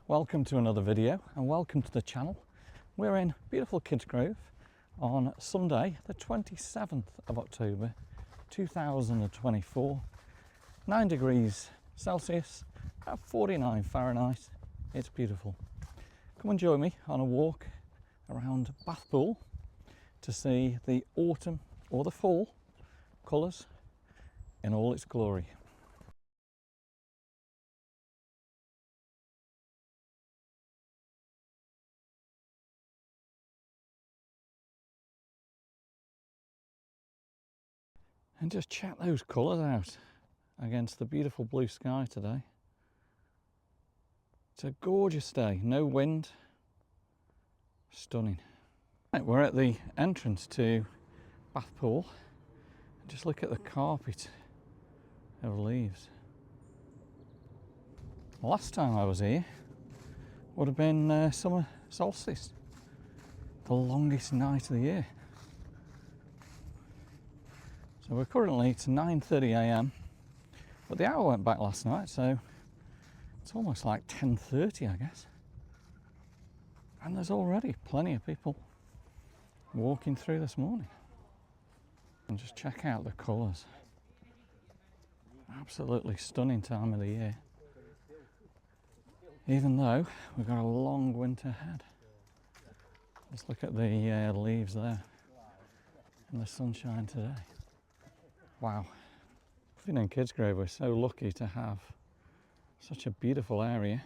Welcome to another video and welcome to the channel. We're in beautiful Kidsgrove on Sunday the 27th of October 2024. 9 degrees Celsius, about 49 Fahrenheit. It's beautiful. Come and join me on a walk around Bathpool to see the autumn or the fall colours in all its glory. And just check those colours out against the beautiful blue sky today. It's a gorgeous day, no wind, stunning. Right, we're at the entrance to Bathpool. Just look at the carpet of leaves. Last time I was here would have been summer solstice, the longest night of the year. So we're currently, it's 9:30 a.m, but the hour went back last night, so it's almost like 10:30, I guess. And there's already plenty of people walking through this morning. And just check out the colours. Absolutely stunning time of the year. Even though we've got a long winter ahead. Let's look at the leaves there in the sunshine today. Wow. Living in Kidsgrove, we're so lucky to have such a beautiful area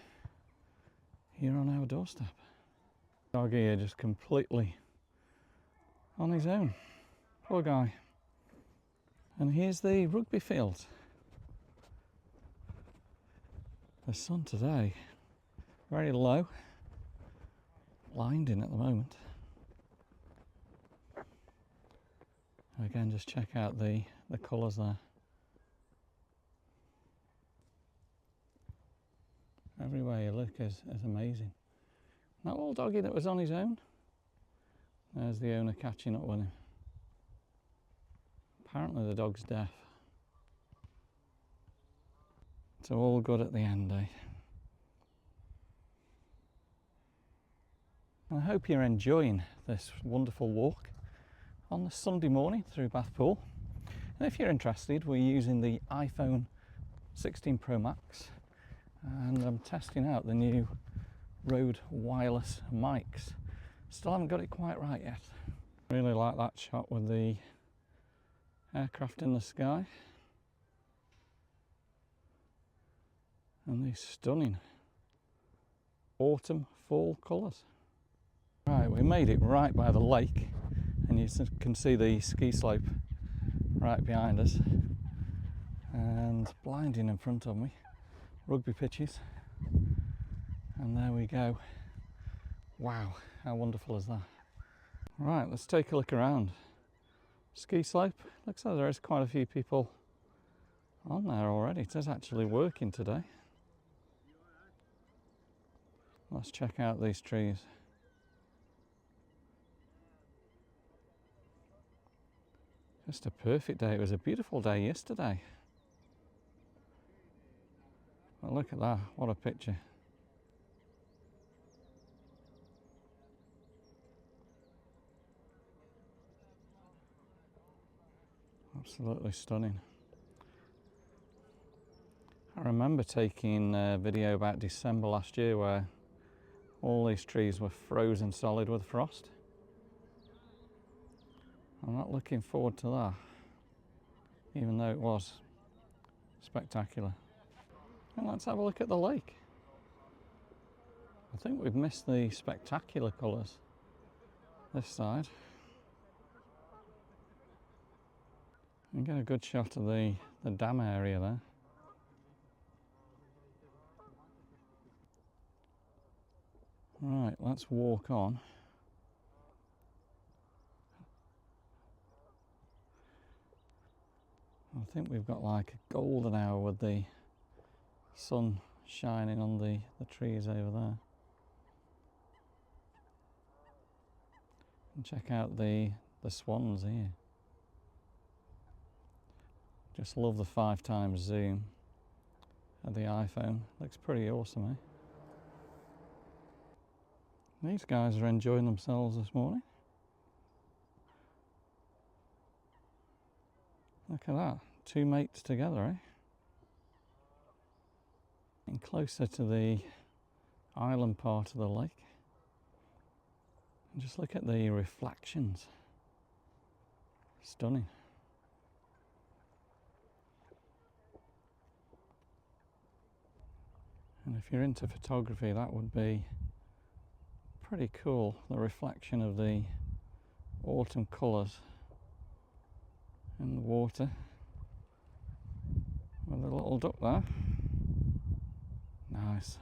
here on our doorstep. Dog here just completely on his own. Poor guy. And here's the rugby field. The sun today, very low, blinding at the moment. Again, just check out the colours there. Everywhere you look is amazing. That little doggy that was on his own, there's the owner catching up with him. Apparently the dog's deaf. So all good at the end, eh? I hope you're enjoying this wonderful walk on the Sunday morning through Bathpool. And if you're interested, we're using the iPhone 16 Pro Max and I'm testing out the new Rode wireless mics. Still haven't got it quite right yet. Really like that shot with the aircraft in the sky and these stunning autumn fall colours. Right, we made it right by the lake and you can see the ski slope right behind us and blinding in front of me, rugby pitches, and there we go. Wow, how wonderful is that? Right, let's take a look around. Ski slope, looks like there is quite a few people on there already. It is actually working today. Let's check out these trees. Just a perfect day. It was a beautiful day yesterday. Well, look at that, what a picture. Absolutely stunning. I remember taking a video about December last year where all these trees were frozen solid with frost. I'm not looking forward to that, even though it was spectacular. And let's have a look at the lake. I think we've missed the spectacular colours this side. You get a good shot of the dam area there. Right, let's walk on. I think we've got like a golden hour with the sun shining on the trees over there. And check out the swans here. Just love the 5x zoom of the iPhone. Looks pretty awesome, eh? These guys are enjoying themselves this morning. Look at that, 2 mates together, eh? And closer to the island part of the lake. And just look at the reflections. Stunning. And if you're into photography, that would be pretty cool, the reflection of the autumn colours in the water with a little duck there. Nice.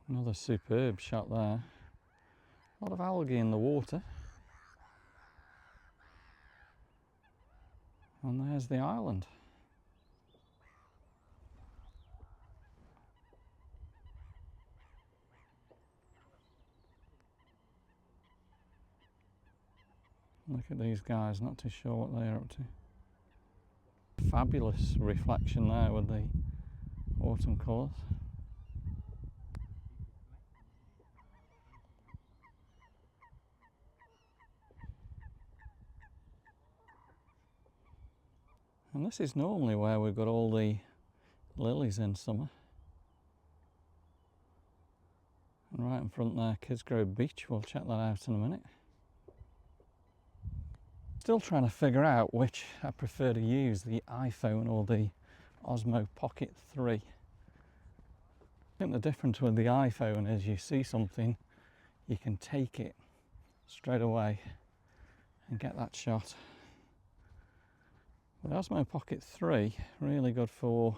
Another superb shot there. A lot of algae in the water. And there's the island. Look at these guys, not too sure what they're up to. Fabulous reflection there with the autumn colours. And this is normally where we've got all the lilies in summer. And right in front there, Kidsgrove Beach, we'll check that out in a minute. Still trying to figure out which I prefer to use, the iPhone or the Osmo Pocket 3. I think the difference with the iPhone is you see something, you can take it straight away and get that shot. The Osmo Pocket 3, really good for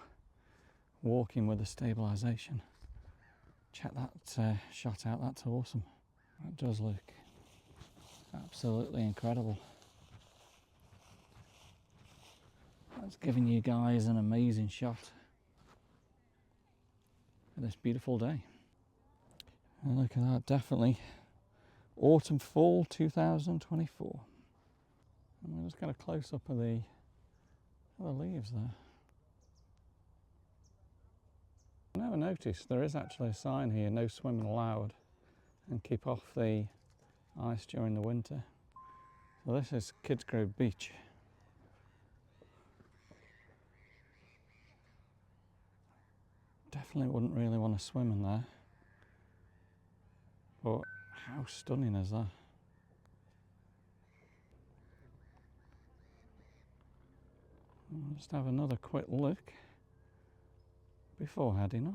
walking with the stabilisation. Check that shot out, that's awesome. That does look absolutely incredible. That's giving you guys an amazing shot for this beautiful day. And look at that, definitely autumn fall 2024. And we'll just get a close up of the leaves there. I never noticed there is actually a sign here, no swimming allowed, and keep off the ice during the winter. So this is Kidsgrove Beach. Definitely wouldn't really want to swim in there, but how stunning is that? I'll just have another quick look before heading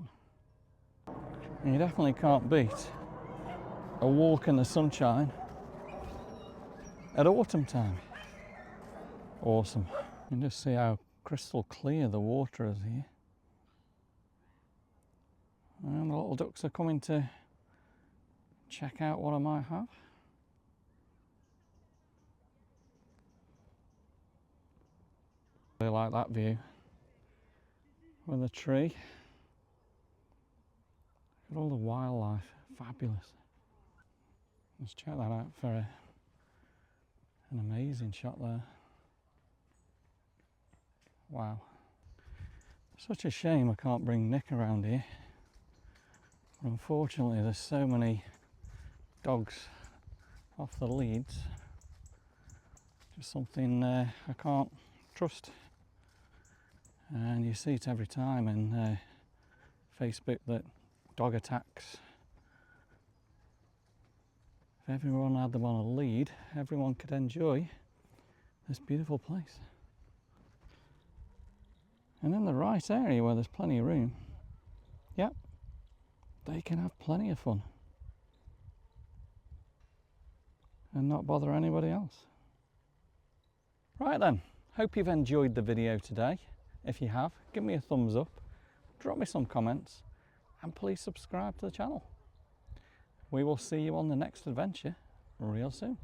on. And you definitely can't beat a walk in the sunshine at autumn time. Awesome. You can just see how crystal clear the water is here. And the little ducks are coming to check out what I might have. I really like that view with the tree. Look at all the wildlife, fabulous. Let's check that out for an amazing shot there. Wow. Such a shame I can't bring Nick around here. But unfortunately there's so many dogs off the leads. Just something I can't trust. And you see it every time in Facebook that dog attacks. If everyone had them on a lead, everyone could enjoy this beautiful place. And in the right area where there's plenty of room, yep, they can have plenty of fun and not bother anybody else. Right then, hope you've enjoyed the video today. If you have, give me a thumbs up, drop me some comments, and please subscribe to the channel. We will see you on the next adventure real soon.